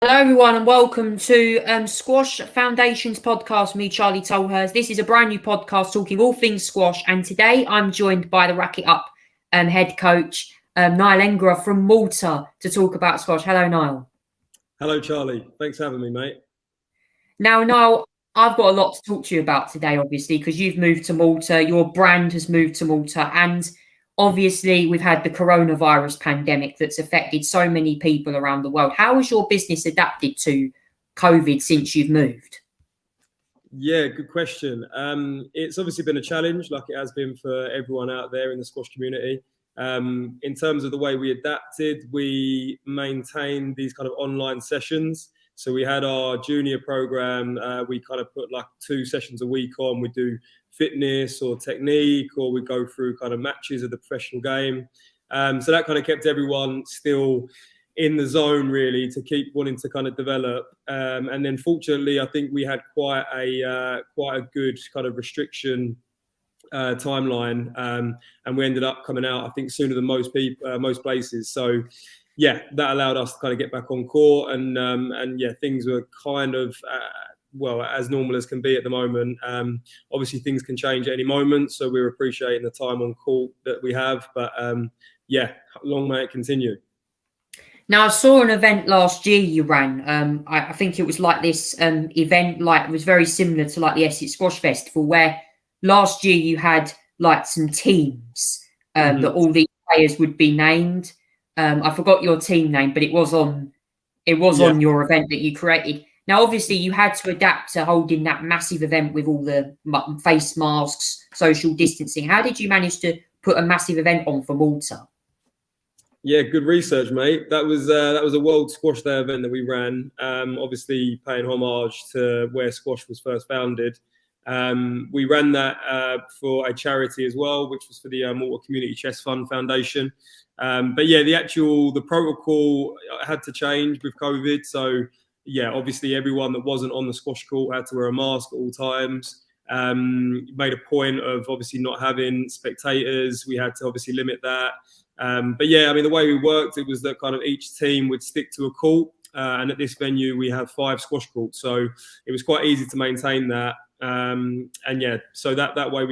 Hello, everyone, and welcome to Squash Foundations podcast. Me, Charlie Tolhurst. This is a brand new podcast talking all things squash, and today I'm joined by the Racket Up head coach, Niall Engerer from Malta, to talk about squash. Hello, Niall. Hello, Charlie. Thanks for having me, mate. Now, Niall, I've got a lot to talk to you about today, obviously, because you've moved to Malta, your brand has moved to Malta, and obviously, we've had the coronavirus pandemic that's affected so many people around the world. How has your business adapted to COVID since you've moved? Yeah, good question. It's obviously been a challenge, like it has been for everyone out there in the squash community. In terms of the way we adapted, we maintained these kind of online sessions. So we had our junior program. We kind of put like 2 sessions a week on. We do fitness or technique, or we go through kind of matches of the professional game. So that kind of kept everyone still in the zone, really, to keep wanting to kind of develop. And then fortunately, I think we had quite a good kind of restriction timeline, and we ended up coming out, I think, sooner than most places. So yeah, that allowed us to kind of get back on court, and yeah, things were kind of as normal as can be at the moment. Obviously, things can change at any moment, so we're appreciating the time on court that we have. But yeah, long may it continue. Now, I saw an event last year you ran. I think it was like this event, like it was very similar to like the Essex Squash Festival, where last year you had like some teams that all these players would be named. I forgot your team name, but it was on your event that you created. Now, obviously, you had to adapt to holding that massive event with all the face masks, social distancing. How did you manage to put a massive event on for Malta? Yeah, good research, mate. That was a World Squash Day event that we ran. Obviously, paying homage to where squash was first founded. We ran that for a charity as well, which was for the Malta Community Chess Fund Foundation. But yeah, the protocol had to change with COVID. So yeah, obviously everyone that wasn't on the squash court had to wear a mask at all times. Made a point of obviously not having spectators. We had to obviously limit that. But yeah, I mean, the way we worked, it was that kind of each team would stick to a court. And at this venue, we have 5 squash courts. So it was quite easy to maintain that. And yeah, so that way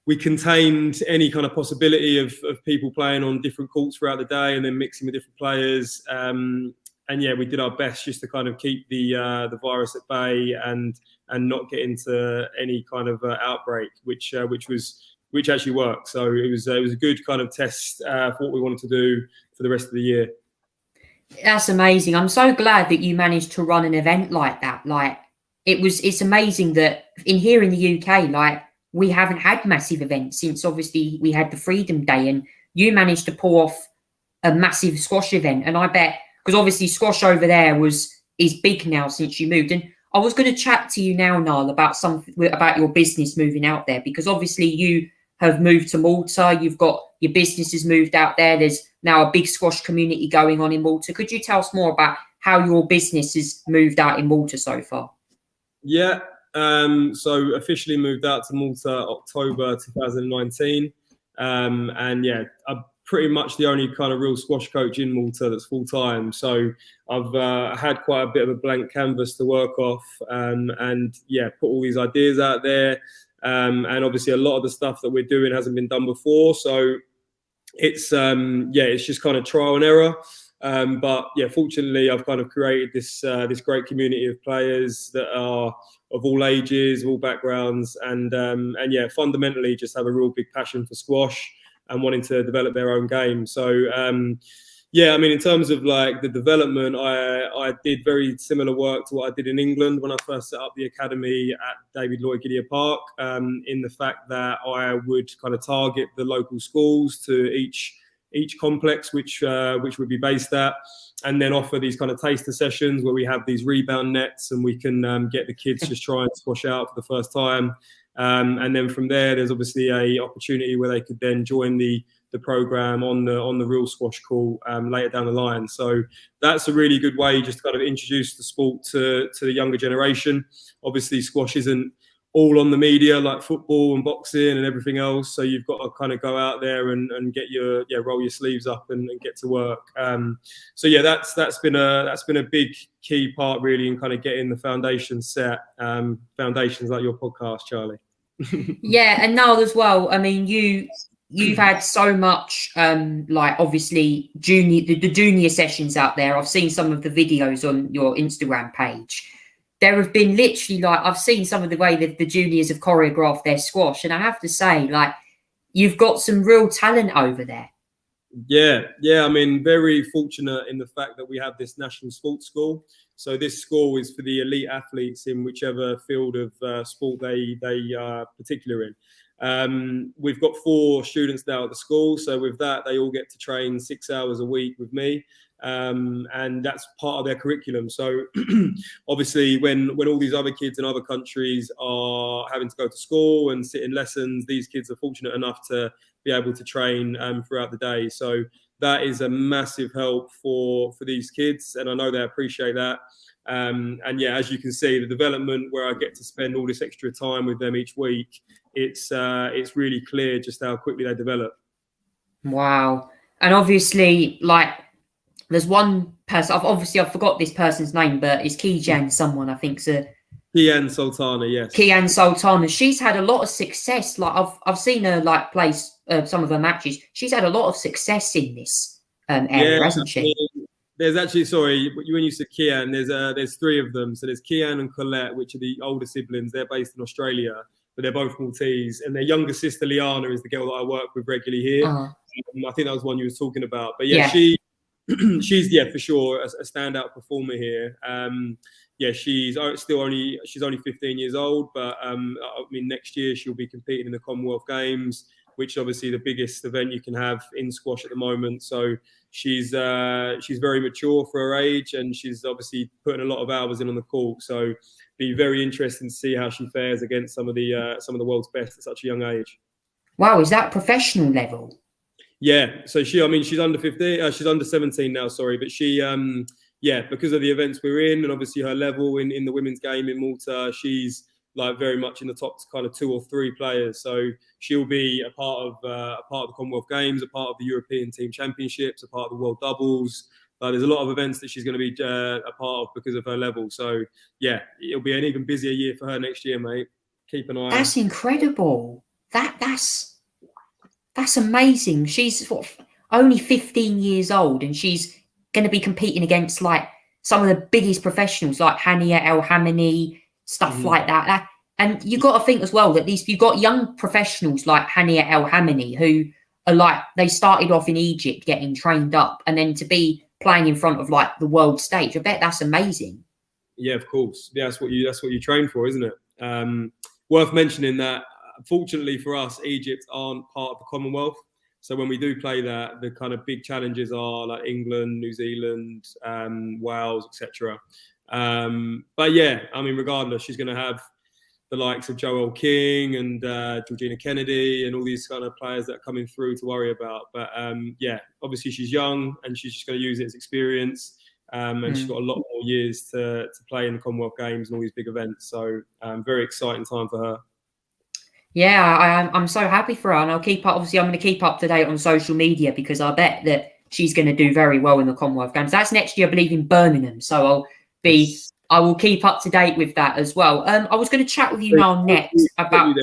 we contained any kind of possibility of people playing on different courts throughout the day and then mixing with different players. And yeah, we did our best just to kind of keep the virus at bay and not get into any kind of outbreak, which actually worked. So it was a good kind of test for what we wanted to do for the rest of the year. That's amazing. I'm so glad that you managed to run an event like that. Like it's amazing that in the UK, like we haven't had massive events since obviously we had the Freedom Day, and you managed to pull off a massive squash event. And I bet, because obviously squash over there is big now since you moved. And I was going to chat to you now, Niall, about your business moving out there, because obviously you have moved to Malta. You've got your business has moved out there. There's now a big squash community going on in Malta. Could you tell us more about how your business has moved out in Malta so far? Yeah. So officially moved out to Malta October 2019. And yeah, I'm pretty much the only kind of real squash coach in Malta that's full time. So I've had quite a bit of a blank canvas to work off, and yeah, put all these ideas out there. And obviously a lot of the stuff that we're doing hasn't been done before. So it's just kind of trial and error. But yeah, fortunately, I've kind of created this great community of players that are of all ages, of all backgrounds, and yeah, fundamentally just have a real big passion for squash and wanting to develop their own game. So yeah, I mean, in terms of like the development, I did very similar work to what I did in England when I first set up the academy at David Lloyd Gideon Park, in the fact that I would kind of target the local schools to each complex which would be based at, and then offer these kind of taster sessions where we have these rebound nets and we can get the kids just try and squash out for the first time. And then from there, there's obviously a opportunity where they could then join the program on the real squash court later down the line. So that's a really good way just to kind of introduce the sport to the younger generation. Obviously, squash isn't all on the media, like football and boxing and everything else. So you've got to kind of go out there and get roll your sleeves up and get to work. So yeah, that's been a big key part really in kind of getting the foundations set. Foundations like your podcast, Charlie. Yeah, and Niall as well. I mean, you've had so much, like obviously the junior sessions out there. I've seen some of the videos on your Instagram page. There have been literally, like, I've seen some of the way that the juniors have choreographed their squash, and I have to say, like, you've got some real talent over there. Yeah. I mean, very fortunate in the fact that we have this national sports school. So this school is for the elite athletes in whichever field of sport they particular in. We've got 4 students now at the school. So with that, they all get to train 6 hours a week with me. And that's part of their curriculum. So obviously when all these other kids in other countries are having to go to school and sit in lessons, these kids are fortunate enough to be able to train throughout the day. So that is a massive help for these kids, and I know they appreciate that. And yeah, as you can see, the development where I get to spend all this extra time with them each week, it's really clear just how quickly they develop. Wow. And obviously, like, there's one person, I've forgot this person's name, but it's Kijan someone, I think. Kian Sultana, yes. Kian Sultana. She's had a lot of success. Like, I've seen her, like, play some of her matches. She's had a lot of success in this area, hasn't she? There's actually, sorry, when you said Kian, there's 3 of them. So there's Kian and Colette, which are the older siblings. They're based in Australia, but they're both Maltese. And their younger sister, Liana, is the girl that I work with regularly here. I think that was one you were talking about. But yeah. She's for sure a standout performer here. She's only 15 years old, but I mean, next year she'll be competing in the Commonwealth Games, which is obviously the biggest event you can have in squash at the moment. So she's very mature for her age, and she's obviously putting a lot of hours in on the court. So be very interesting to see how she fares against some of the world's best at such a young age. Wow, is that professional level? Yeah, so she's under 15, she's under 17 now, sorry, but she, because of the events we're in and obviously her level in the women's game in Malta, she's like very much in the top kind of 2 or 3 players. So she'll be a part of the Commonwealth Games, a part of the European Team Championships, a part of the World Doubles. There's a lot of events that she's going to be a part of because of her level. So yeah, it'll be an even busier year for her next year, mate. Keep an eye on. That's incredible. That's amazing. She's only 15 years old, and she's going to be competing against like some of the biggest professionals like Hania El Hamani, stuff like that. And you've got to think as well that you've got young professionals like Hania El Hamani who are like, they started off in Egypt getting trained up, and then to be playing in front of like the world stage. I bet that's amazing. Yeah, of course. Yeah, that's what you train for, isn't it? Worth mentioning that, fortunately for us, Egypt aren't part of the Commonwealth. So when we do play that, the kind of big challenges are like England, New Zealand, Wales, etc. But yeah, I mean, regardless, she's going to have the likes of Joelle King and Georgina Kennedy and all these kind of players that are coming through to worry about. But yeah, obviously she's young and she's just going to use it as experience. And she's got a lot more years to play in the Commonwealth Games and all these big events. So very exciting time for her. Yeah, I'm so happy for her, and I'm going to keep up to date on social media because I bet that she's going to do very well in the Commonwealth Games. That's next year, I believe, in Birmingham. So I will keep up to date with that as well. I was going to chat with you now next about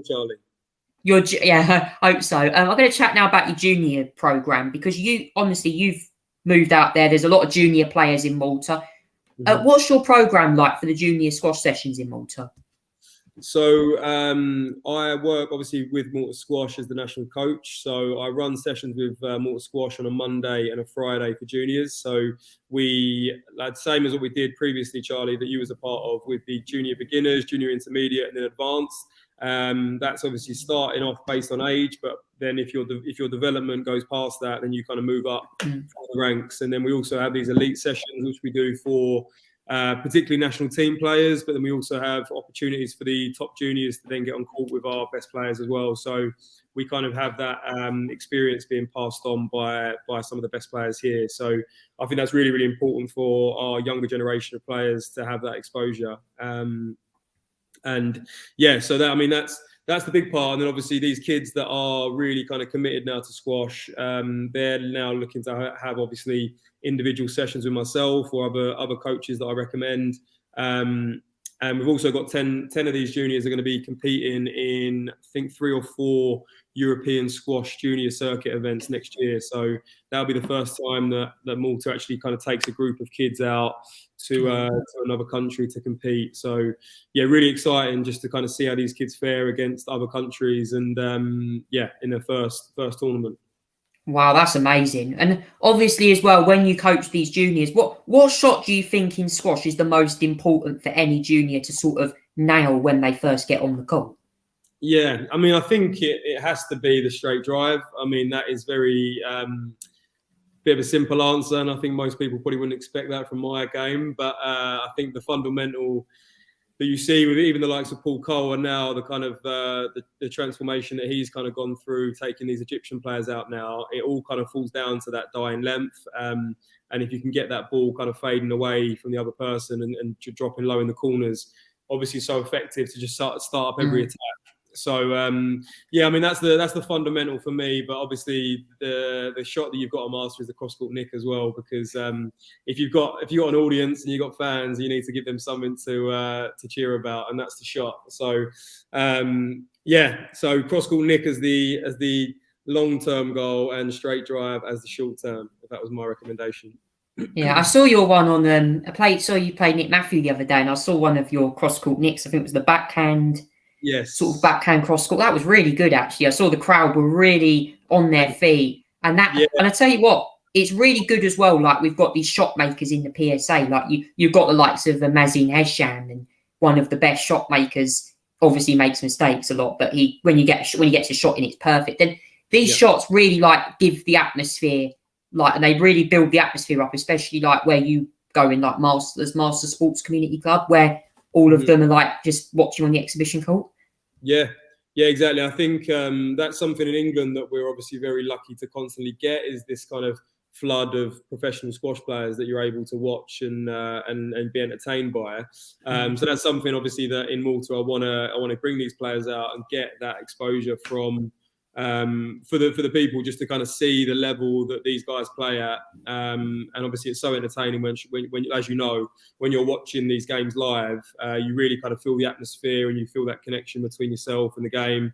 Charlie. I hope so. I'm going to chat now about your junior program because you've moved out there. There's a lot of junior players in Malta. What's your program like for the junior squash sessions in Malta? So I work obviously with Malta Squash as the national coach. So I run sessions with Malta Squash on a Monday and a Friday for juniors. So same as what we did previously, Charlie, that you was a part of with the junior beginners, junior intermediate, and then advanced. That's obviously starting off based on age, but then if your development goes past that, then you kind of move up the ranks. And then we also have these elite sessions, which we do for particularly national team players, but then we also have opportunities for the top juniors to then get on court with our best players as well. So we kind of have that experience being passed on by some of the best players here. So I think that's really, really important for our younger generation of players to have that exposure. And yeah, so that, I mean, that's the big part. And then obviously these kids that are really kind of committed now to squash, they're now looking to have obviously individual sessions with myself or other coaches that I recommend. And we've also got 10 of these juniors are going to be competing in, I think, 3 or 4 European squash junior circuit events next year. So that'll be the first time that Malta actually kind of takes a group of kids out to another country to compete. So yeah, really exciting just to kind of see how these kids fare against other countries and in their first tournament. Wow, that's amazing. And obviously as well, when you coach these juniors, what shot do you think in squash is the most important for any junior to sort of nail when they first get on the court? Yeah, I mean, I think it has to be the straight drive. I mean, that is very bit of a simple answer, and I think most people probably wouldn't expect that from my game. But I think the fundamental that you see with even the likes of Paul Cole and now the kind of the transformation that he's kind of gone through, taking these Egyptian players out now, it all kind of falls down to that dying length. And if you can get that ball kind of fading away from the other person and dropping low in the corners, obviously so effective to just start up every attack. So yeah, I mean that's the fundamental for me. But obviously the shot that you've got to master is the cross court nick as well, because if you've got an audience and you've got fans, you need to give them something to cheer about, and that's the shot. So so cross court nick as the long-term goal and straight drive as the short-term. If that was my recommendation. Yeah, I saw your one on saw you play Nick Matthew the other day, and I saw one of your cross court nicks. I think it was the backhand. Yes. Sort of backhand cross court. That was really good, actually. I saw the crowd were really on their feet. And and I tell you what, it's really good as well. Like, we've got these shot makers in the PSA. Like, you've got the likes of Mazin Hesham, and one of the best shot makers. Obviously makes mistakes a lot, but when he gets a shot in, it's perfect. Then these shots really give the atmosphere, and they really build the atmosphere up, especially where you go in Master Sports Community Club, where all of them are just watching on the exhibition court. Yeah, exactly. I think that's something in England that we're obviously very lucky to constantly get, is this kind of flood of professional squash players that you're able to watch and be entertained by. So that's something obviously that in Malta I want to bring these players out and get that exposure from for the people, just to kind of see the level that these guys play at. And obviously it's so entertaining when as you know, when you're watching these games live, you really kind of feel the atmosphere and you feel that connection between yourself and the game.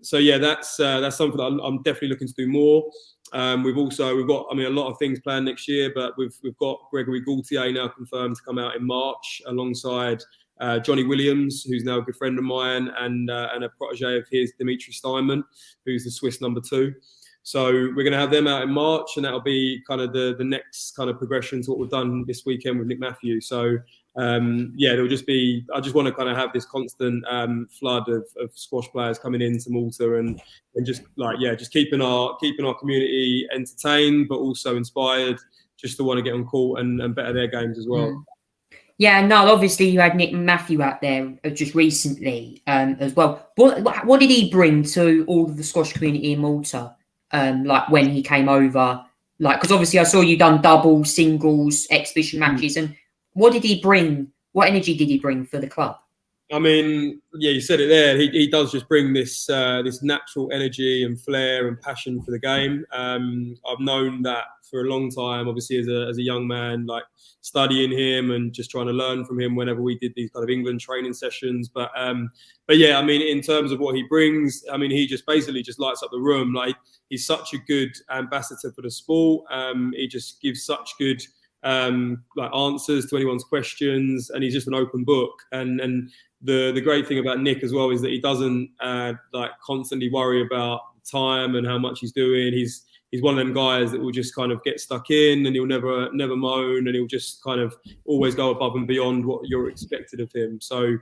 So yeah, that's something that I'm definitely looking to do more. We've got, I mean, a lot of things planned next year, but we've got Gregory Gaultier now confirmed to come out in March alongside Johnny Williams, who's now a good friend of mine, and a protege of his, Dimitri Steinman, who's the Swiss number 2. So we're going to have them out in March, and that'll be kind of the next kind of progression to what we've done this weekend with Nick Matthew. So it'll just be, I just want to kind of have this constant flood of squash players coming into Malta and just keeping our community entertained, but also inspired, just to want to get on court and better their games as well. Yeah, no, obviously you had Nick Matthew out there just recently as well. What did he bring to all of the squash community in Malta? When he came over, because obviously I saw you done doubles, singles, exhibition matches, and what did he bring? What energy did he bring for the club? I mean, yeah, you said it there. He does just bring this natural energy and flair and passion for the game. I've known that for a long time, obviously as a young man, studying him and just trying to learn from him whenever we did these kind of England training sessions. But yeah, I mean, in terms of what he brings, I mean, he just basically just lights up the room. He's such a good ambassador for the sport. He just gives such good answers to anyone's questions, and he's just an open book. And the great thing about Nick as well is that he doesn't constantly worry about time and how much he's doing. He's one of them guys that will just kind of get stuck in, and he'll never moan, and he'll just kind of always go above and beyond what you're expected of him. So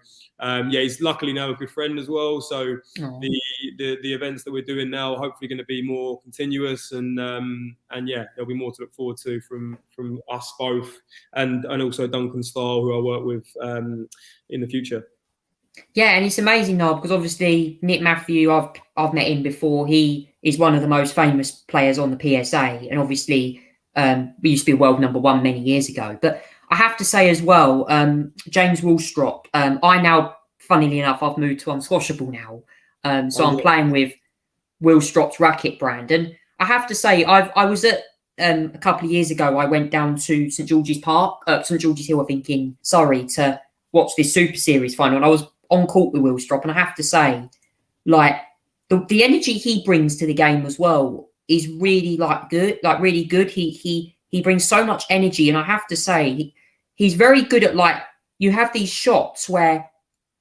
he's luckily now a good friend as well. So the events that we're doing now are hopefully going to be more continuous, and there'll be more to look forward to from us both, and also Duncan Starr, who I work with in the future. Yeah, and it's amazing now because obviously Nick Matthew, I've met him before. He is one of the most famous players on the PSA, and obviously we used to be world number 1 many years ago. But I have to say as well, James Woolstrop, I now funnily enough, I've moved to Unsquashable now. So Oh, I'm yeah. playing with Will Stropp's racket brand. And I have to say, I was at a couple of years ago, I went down to St George's Park, St George's Hill, I think, in Surrey, to watch this Super Series final. And I was on court with Will Stropp, and I have to say, like, the energy he brings to the game as well is really really good. He brings so much energy, and I have to say, he's very good at, like, you have these shots where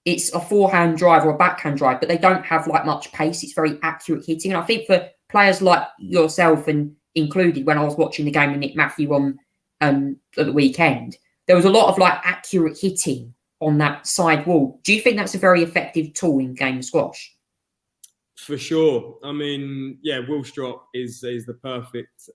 it's a forehand drive or a backhand drive, but they don't have like much pace. It's very accurate hitting. And I think for players like yourself and included, when I was watching the game with Nick Matthew on at the weekend, there was a lot of like accurate hitting on that side wall. Do you think that's a very effective tool in game of squash? For sure. I mean, yeah, Will Stropp is the perfect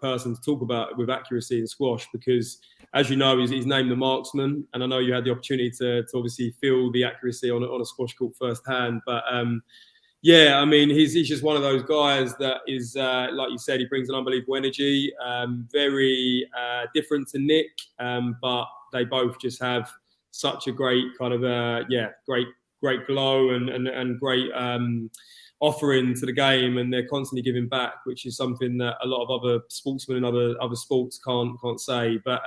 person to talk about with accuracy in squash, because, as you know, he's named the marksman, and I know you had the opportunity to obviously feel the accuracy on a squash court firsthand. But yeah, I mean, he's just one of those guys that is, like you said, he brings an unbelievable energy, very different to Nick, but they both just have such a great kind of great glow and great offering to the game, and they're constantly giving back, which is something that a lot of other sportsmen in other sports can't say. But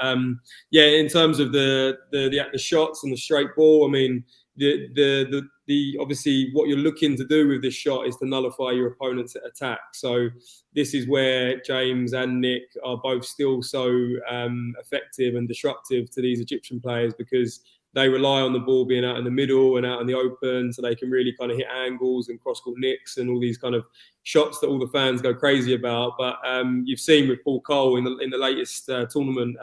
yeah, in terms of the shots and the straight ball, I mean, the obviously what you're looking to do with this shot is to nullify your opponent's attack. So this is where James and Nick are both still so effective and disruptive to these Egyptian players, because they rely on the ball being out in the middle and out in the open, so they can really kind of hit angles and cross-court nicks and all these kind of shots that all the fans go crazy about. But you've seen with Paul Cole in the latest tournament,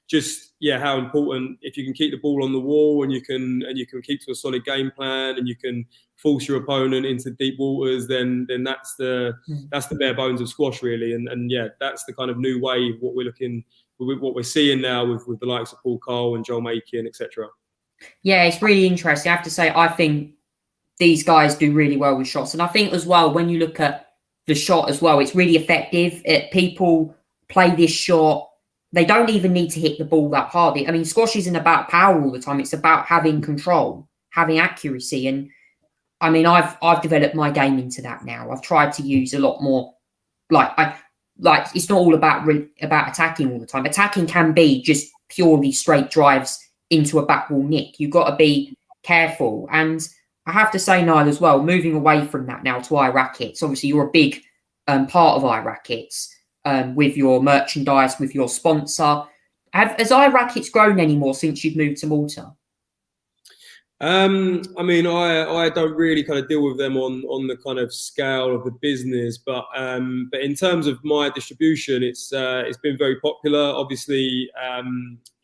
just how important, if you can keep the ball on the wall and you can keep to a solid game plan and you can force your opponent into deep waters, then that's the bare bones of squash, really. And yeah, that's the kind of new wave what we're seeing now with the likes of Paul Cole and Joel Makin, etc. Yeah, it's really interesting. I have to say, I think these guys do really well with shots. And I think as well, when you look at the shot as well, it's really effective. People play this shot. They don't even need to hit the ball that hard. I mean, squash isn't about power all the time. It's about having control, having accuracy. And I mean, I've developed my game into that now. I've tried to use a lot more, it's not all about attacking all the time. Attacking can be just purely straight drives into a back wall nick. You've got to be careful. And I have to say, Niall, as well, moving away from that now to iRackets. Obviously, you're a big part of iRackets with your merchandise, with your sponsor. Has iRackets grown anymore since you've moved to Malta? I mean, I don't really kind of deal with them on the kind of scale of the business, but in terms of my distribution, it's been very popular. Obviously,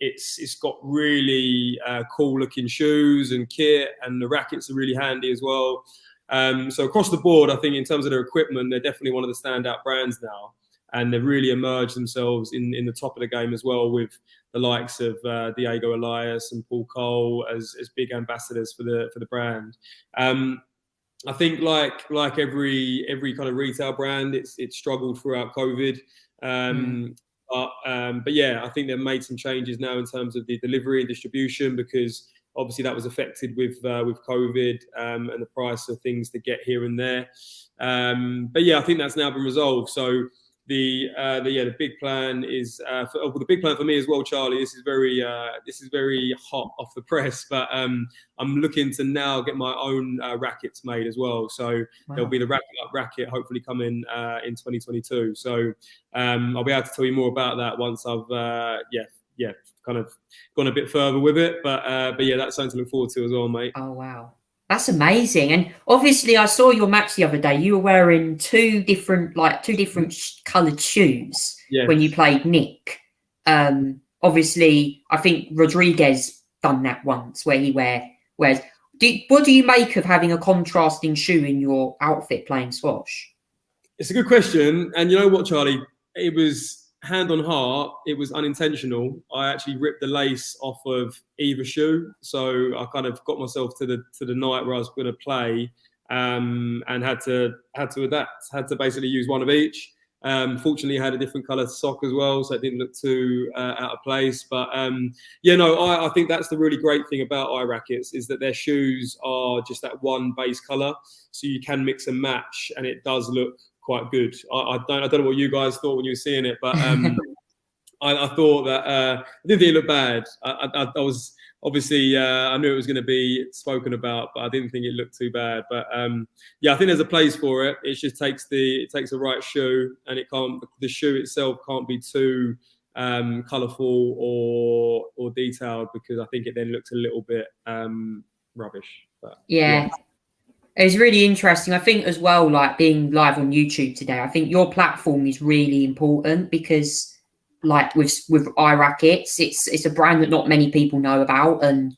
it's got really cool looking shoes and kit, and the rackets are really handy as well. So across the board, I think in terms of their equipment, they're definitely one of the standout brands now, and they've really emerged themselves in the top of the game as well, with the likes of Diego Elias and Paul Cole as big ambassadors for the brand. I think like every kind of retail brand, it's struggled throughout COVID. But yeah, I think they've made some changes now in terms of the delivery and distribution, because obviously that was affected with COVID and the price of things to get here and there. But yeah, I think that's now been resolved. So the big plan is the big plan for me as well, Charlie. This is very hot off the press, but I'm looking to now get my own rackets made as well. So There'll be the Racket Up racket hopefully coming in 2022. So I'll be able to tell you more about that once I've kind of gone a bit further with it. But yeah, that's something to look forward to as well, mate. Oh wow. That's amazing. And obviously, I saw your match the other day. You were wearing two different coloured shoes when you played Nick. Obviously, I think Rodriguez done that once, where he wears. What do you make of having a contrasting shoe in your outfit playing squash? It's a good question. And you know what, Charlie? It was, hand on heart, it was unintentional. I actually ripped the lace off of either shoe, so I kind of got myself to the night where I was going to play, and had to adapt. Had to basically use one of each. Fortunately, I had a different colour sock as well, so it didn't look too out of place. But I think that's the really great thing about iRackets is that their shoes are just that one base colour, so you can mix and match, and it does look quite good. I don't know what you guys thought when you were seeing it, but I thought that I didn't think it looked bad. I was obviously I knew it was going to be spoken about, but I didn't think it looked too bad. But I think there's a place for it. It just takes the right shoe, and the shoe itself can't be too colourful or detailed, because I think it then looks a little bit rubbish. But, yeah. It was really interesting. I think as well, like being live on YouTube today, I think your platform is really important because, like with iRackets, it's a brand that not many people know about, and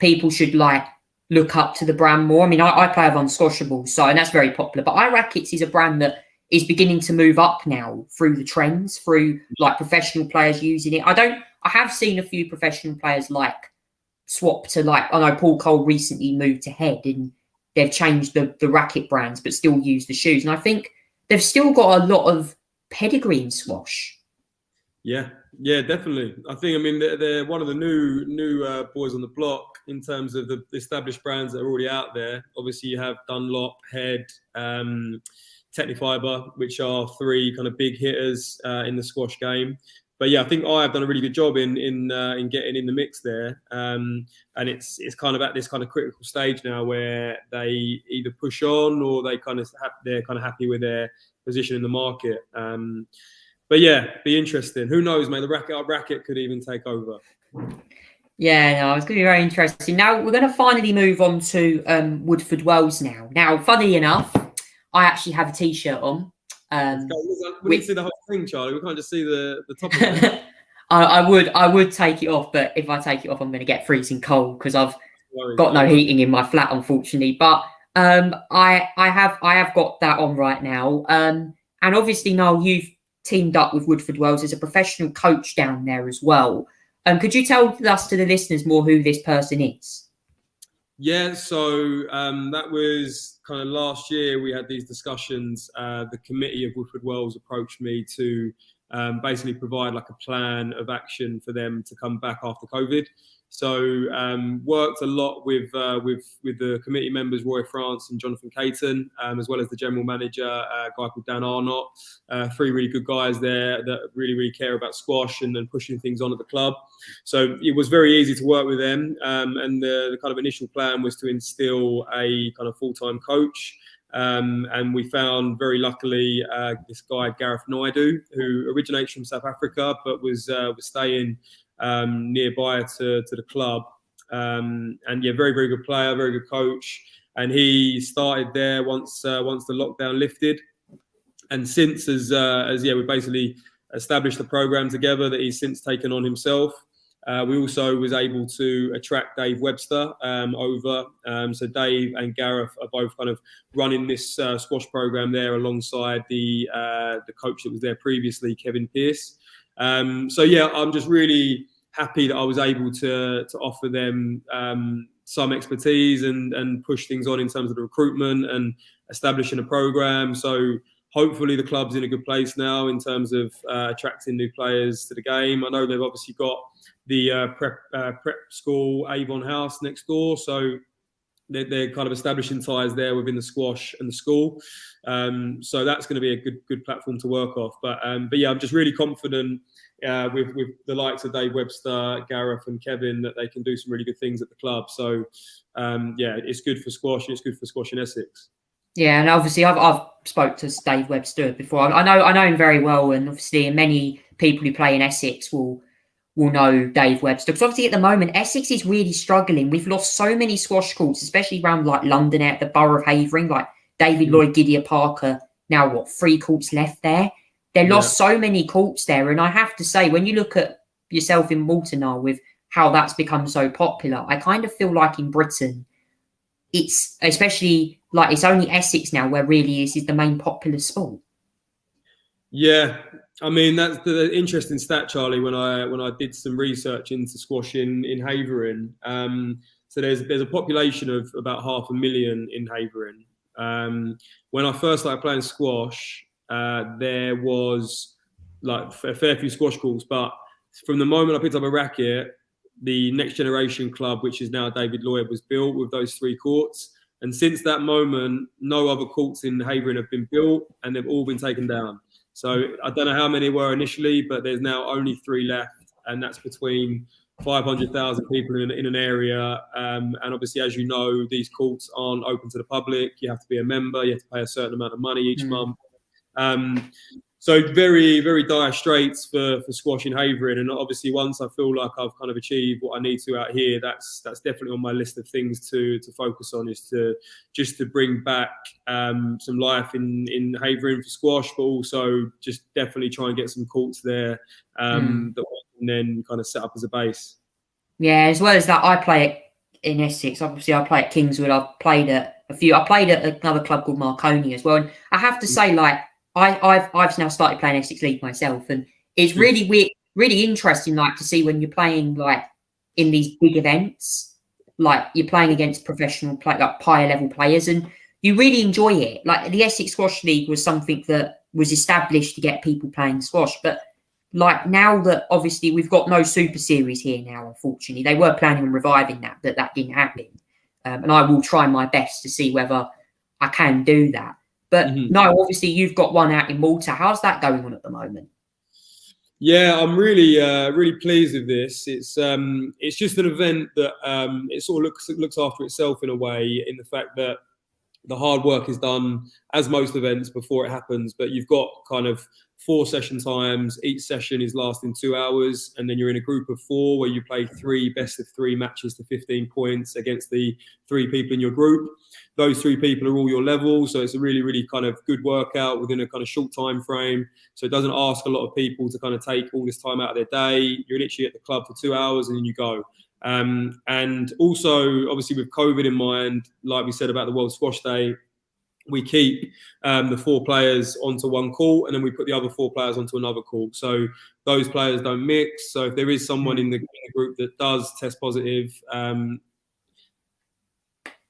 people should like look up to the brand more. I mean, I play with Unsquashable, and that's very popular. But iRackets is a brand that is beginning to move up now through the trends, through like professional players using it. I have seen a few professional players like swap to, like, I know Paul Cole recently moved to Head and they've changed the racket brands, but still use the shoes. And I think they've still got a lot of pedigree in squash. Yeah, definitely. I mean, they're one of the new boys on the block in terms of the established brands that are already out there. Obviously, you have Dunlop, Head, Technifiber, which are three kind of big hitters in the squash game. But yeah, I think I've done a really good job in getting in the mix there, and it's kind of at this kind of critical stage now where they either push on or they're kind of happy with their position in the market. But yeah, be interesting. Who knows, mate? The racket could even take over. Yeah, no, it's going to be very interesting. Now we're going to finally move on to Woodford Wells now. Now, funny enough, I actually have a T-shirt on. We need to see the whole thing, Charlie. We can't just see the top of it. I would take it off, but if I take it off, I'm going to get freezing cold because I've got no heating in my flat, unfortunately. But I have got that on right now. And obviously, Niall, you've teamed up with Woodford Wells as a professional coach down there as well. Could you tell us, to the listeners, more who this person is? Yeah, so that was kind of last year. We had these discussions. The committee of Woodford Wells approached me to basically provide like a plan of action for them to come back after COVID. So worked a lot with the committee members, Roy France and Jonathan Caton, as well as the general manager, a guy called Dan Arnott. Three really good guys there that really care about squash and pushing things on at the club. So it was very easy to work with them. And the kind of initial plan was to instill a kind of full-time coach. And we found, very luckily, this guy, Gareth Naidu, who originates from South Africa, but was staying nearby to the club. And yeah, very good player, very good coach. And he started there once the lockdown lifted. And since as we basically established the program together that he's since taken on himself. We also was able to attract Dave Webster over. So Dave and Gareth are both kind of running this squash program there alongside the coach that was there previously, Kevin Pearce. So yeah, I'm just really happy that I was able to offer them some expertise and push things on in terms of the recruitment and establishing a program. So hopefully the club's in a good place now in terms of attracting new players to the game. I know they've obviously got the prep school Avon House next door, so they're kind of establishing ties there within the squash and the school. So that's going to be a good platform to work off. But yeah, I'm just really confident with the likes of Dave Webster, Gareth and Kevin that they can do some really good things at the club. So yeah, it's good for squash. It's good for squash in Essex. Yeah, and obviously I've spoke to Dave Webster before. I know him very well, and obviously many people who play in Essex will know Dave Webster, because obviously at the moment Essex is really struggling. We've lost so many squash courts, especially around like London, at the borough of Havering, like David Lloyd Gideon Parker. Now 3 courts left there. They lost so many courts there, and I have to say, when you look at yourself in Malta now with how that's become so popular, I kind of feel like in Britain, it's especially like it's only Essex now where really is the main popular sport. Yeah, I mean that's the interesting stat, Charlie. When I did some research into squash in Havering, so there's a population of about 500,000 in Havering. When I first started playing squash, there was like a fair few squash courts, but from the moment I picked up a racket, the Next Generation Club, which is now David Lloyd, was built with those 3 courts. And since that moment, no other courts in Havering have been built, and they've all been taken down. So I don't know how many were initially, but there's now only 3 left, and that's between 500,000 people in an area. And obviously, as you know, these courts aren't open to the public. You have to be a member. You have to pay a certain amount of money each month. So very, very dire straits for squash in Havering. And obviously, once I feel like I've kind of achieved what I need to out here, that's definitely on my list of things to focus on, is to bring back some life in Havering for squash, but also just definitely try and get some courts there that we can then kind of set up as a base. Yeah, as well as that, I play in Essex. Obviously, I play at Kingswood. I've played at a few. I played at another club called Marconi as well. And I have to say, like, I've now started playing Essex League myself, and it's really weird, really interesting, like, to see when you're playing like in these big events, like you're playing against professional like higher level players, and you really enjoy it. Like the Essex Squash League was something that was established to get people playing squash, but like now that obviously we've got no Super Series here now, unfortunately, they were planning on reviving that, but that didn't happen, and I will try my best to see whether I can do that. But no, obviously you've got one out in Malta. How's that going on at the moment? Yeah, I'm really, really pleased with this. It's just an event that it sort of looks after itself in a way, in the fact that the hard work is done, as most events, before it happens. But you've got kind of 4 session times. Each session is lasting 2 hours, and then you're in a group of 4 where you play 3 best of 3 matches to 15 points against the 3 people in your group. Those 3 people are all your level, so it's a really, really kind of good workout within a kind of short time frame. So it doesn't ask a lot of people to kind of take all this time out of their day. You're literally at the club for 2 hours and then you go. And also, obviously, with COVID in mind, like we said about the World Squash Day, we keep the 4 players onto one court, and then we put the other 4 players onto another court. So those players don't mix. So if there is someone in the group that does test positive,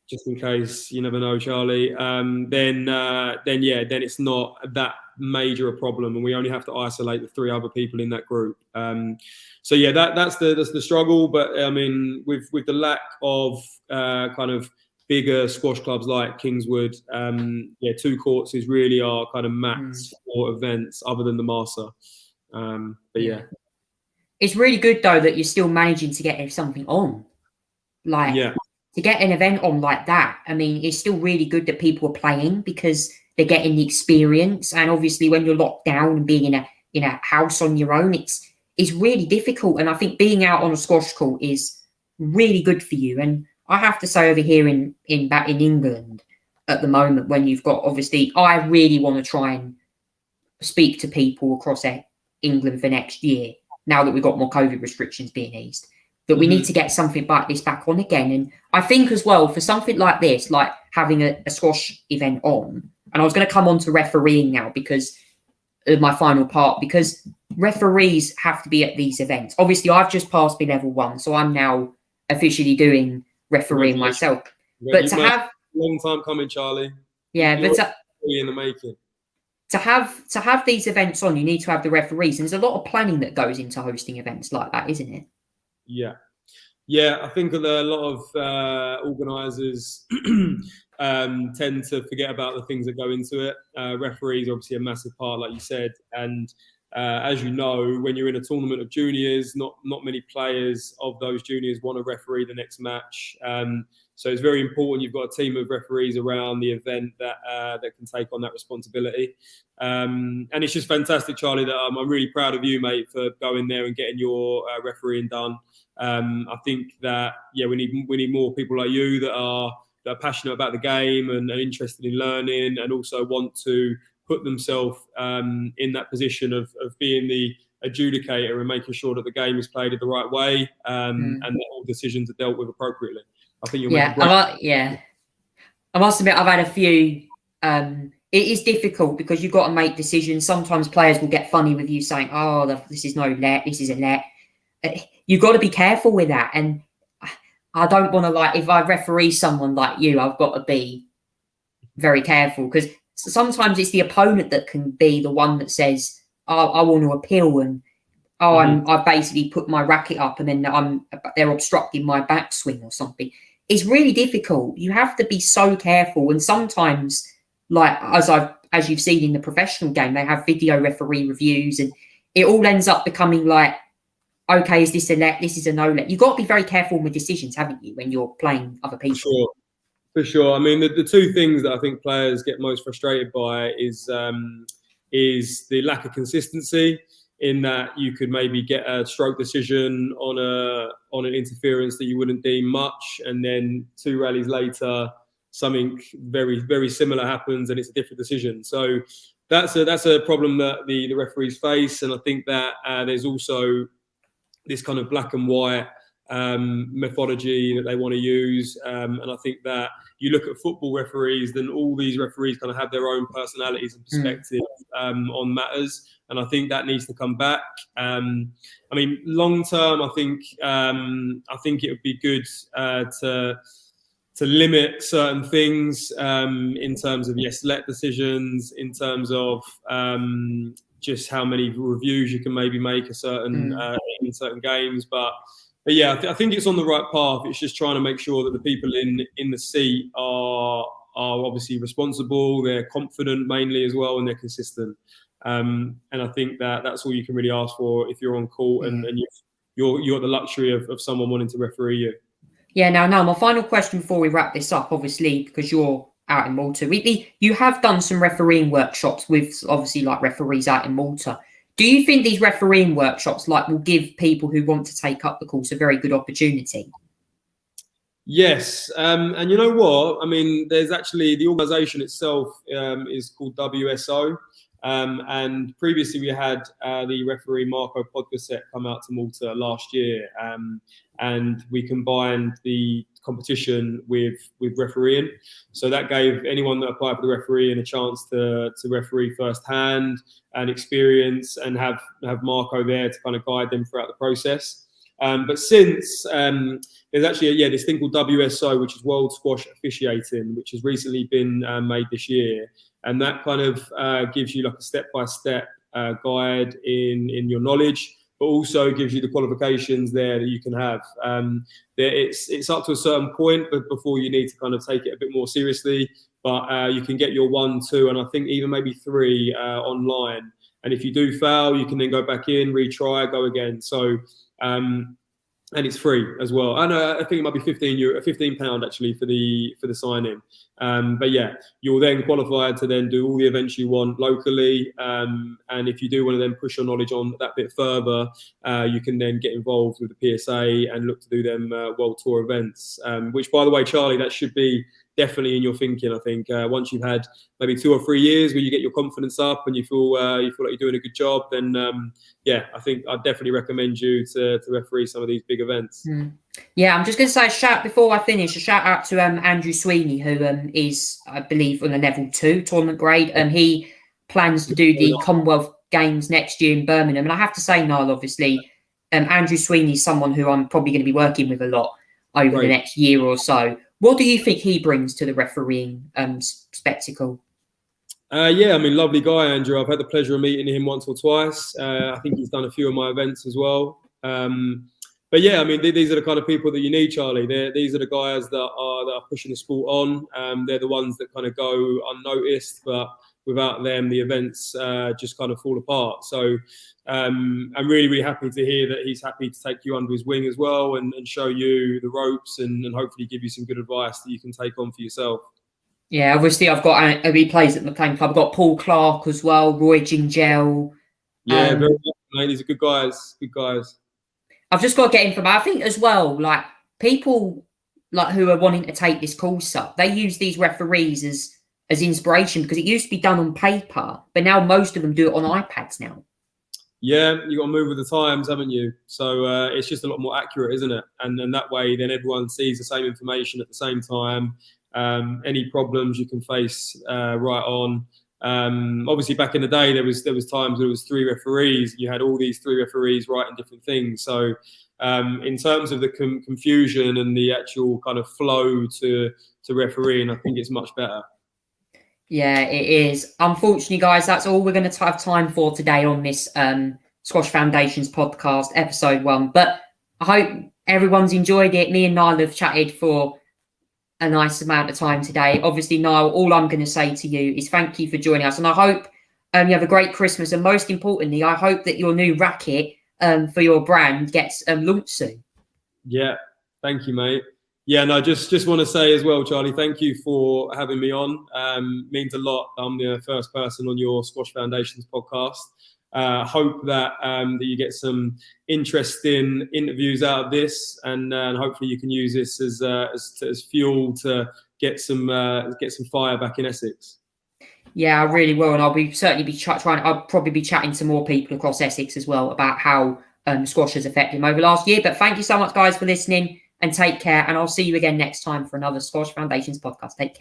just in case, you never know, Charlie, then it's not that major a problem, and we only have to isolate the 3 other people in that group. So yeah, that's the struggle. But I mean, with the lack of kind of bigger squash clubs like Kingswood, 2 courts is really our kind of max for events, other than the Marsa. But yeah, it's really good though that you're still managing to get something on, like. Yeah. To get an event on like that, I mean, it's still really good that people are playing because they're getting the experience. And obviously, when you're locked down and being in a house on your own, it's really difficult. And I think being out on a squash court is really good for you. And I have to say, over here in England at the moment, when you've got, obviously, I really want to try and speak to people across England for next year, now that we've got more COVID restrictions being eased, that we need to get something like this back on again. And I think as well, for something like this, like having a squash event on, and I was going to come on to refereeing now because of my final part, because referees have to be at these events. Obviously, I've just passed my level 1, so I'm now officially doing refereeing myself. But to have long time coming, Charlie. Yeah, You're but in the making. To have these events on, you need to have the referees, and there's a lot of planning that goes into hosting events like that, isn't it? Yeah, I think that a lot of organisers tend to forget about the things that go into it. Referees are obviously a massive part, like you said, and as you know, when you're in a tournament of juniors, not many players of those juniors want to referee the next match. So it's very important you've got a team of referees around the event that can take on that responsibility. And it's just fantastic, Charlie, that I'm really proud of you, mate, for going there and getting your refereeing done. I think that we need more people like you that are passionate about the game and interested in learning, and also want to put themselves in that position of being the adjudicator and making sure that the game is played in the right way, and that all decisions are dealt with appropriately. I think you'll make a great... I must admit, I've had a few. It is difficult because you've got to make decisions. Sometimes players will get funny with you saying, "Oh, this is no let, this is a let." You've got to be careful with that, and I don't want to, like, if I referee someone like you, I've got to be very careful, because sometimes it's the opponent that can be the one that says, "Oh, I want to appeal," and I've basically put my racket up, and then they're obstructing my backswing or something. It's really difficult. You have to be so careful, and sometimes, like as you've seen in the professional game, they have video referee reviews, and it all ends up becoming like, okay, is this a let? This is a no let. You've got to be very careful with decisions, haven't you, when you're playing other people? For sure. I mean, the two things that I think players get most frustrated by is the lack of consistency, in that you could maybe get a stroke decision on an interference that you wouldn't deem much, and then 2 rallies later, something very, very similar happens and it's a different decision. So that's a problem that the referees face, and I think that there's also this kind of black and white methodology that they want to use, and I think that you look at football referees, then all these referees kind of have their own personalities and perspective on matters, and I think that needs to come back. I mean, long term, I think it would be good to limit certain things in terms of let decisions, in terms of just how many reviews you can maybe make in certain games, but yeah, I think it's on the right path. It's just trying to make sure that the people in the seat are obviously responsible, they're confident mainly as well, and they're consistent. And I think that's all you can really ask for if you're on court and you're got the luxury of someone wanting to referee you. Yeah. Now, my final question before we wrap this up, obviously, because you're out in Malta, you have done some refereeing workshops with obviously like referees out in Malta. Do you think these refereeing workshops will give people who want to take up the course a very good opportunity? Yes, and you know what? I mean, there's actually the organisation itself is called WSO, and previously we had the referee Marco Podgorset come out to Malta last year, and we combined the competition with refereeing. So that gave anyone that applied for the refereeing a chance to referee firsthand and experience, and have Marco there to kind of guide them throughout the process. But since there's actually this thing called WSO, which is World Squash Officiating, which has recently been made this year, and that kind of gives you like a step-by-step guide in your knowledge, but also gives you the qualifications there that you can have. It's up to a certain point, but before you need to kind of take it a bit more seriously. But you can get your 1, 2, and I think even maybe 3 online. And if you do fail, you can then go back in, retry, go again. So and it's free as well. I think it might be £15 actually for the sign-in. But yeah, you'll then qualify to then do all the events you want locally. And if you do want to then push your knowledge on that bit further, you can then get involved with the PSA and look to do them World Tour events. Which, by the way, Charlie, that should be definitely in your thinking. I think once you've had maybe 2 or 3 years where you get your confidence up and you feel like you're doing a good job, then I think I'd definitely recommend you to referee some of these big events. Yeah, I'm just going to say before I finish, a shout out to Andrew Sweeney, who is, I believe, on a level 2 tournament grade. He plans to do the Commonwealth Games next year in Birmingham. And I have to say, Niall, obviously, Andrew Sweeney is someone who I'm probably going to be working with a lot over the next year or so. What do you think he brings to the refereeing spectacle? I mean, lovely guy, Andrew. I've had the pleasure of meeting him once or twice. I think he's done a few of my events as well. But yeah, I mean, these are the kind of people that you need, Charlie. These are the guys that are pushing the sport on. They're the ones that kind of go unnoticed, but without them, the events just kind of fall apart. So I'm really, really happy to hear that he's happy to take you under his wing as well and show you the ropes and hopefully give you some good advice that you can take on for yourself. Yeah, obviously I've got he plays at McLean Club. I've got Paul Clark as well, Roy Gingell. Yeah, very good, mate. These are good guys. Good guys. I've just got to get him from. I think as well, like people like who are wanting to take this course up, they use these referees as inspiration, because it used to be done on paper, but now most of them do it on iPads now. Yeah, you got to move with the times, haven't you? So it's just a lot more accurate, isn't it? And that way, then everyone sees the same information at the same time. Any problems you can face right on. Obviously, back in the day, there was times where it was 3 referees. You had all these 3 referees writing different things. So in terms of the confusion and the actual kind of flow to refereeing, I think it's much better. Yeah, it is. Unfortunately, guys, that's all we're going to have time for today on this Squash Foundations podcast, episode 1. But I hope everyone's enjoyed it. Me and Niall have chatted for a nice amount of time today. Obviously, Niall, all I'm going to say to you is thank you for joining us. And I hope you have a great Christmas. And most importantly, I hope that your new racket for your brand gets launched soon. Yeah, thank you, mate. Yeah, no, just want to say as well, Charlie, thank you for having me on. Means a lot. I'm the first person on your Squash Foundations podcast. Hope that that you get some interesting interviews out of this, and hopefully you can use this as fuel to get some fire back in Essex. Yeah, I really will, and I'll probably be chatting to more people across Essex as well about how squash has affected him over last year. But thank you so much, guys, for listening, and take care. And I'll see you again next time for another Squash Foundations podcast. Take care.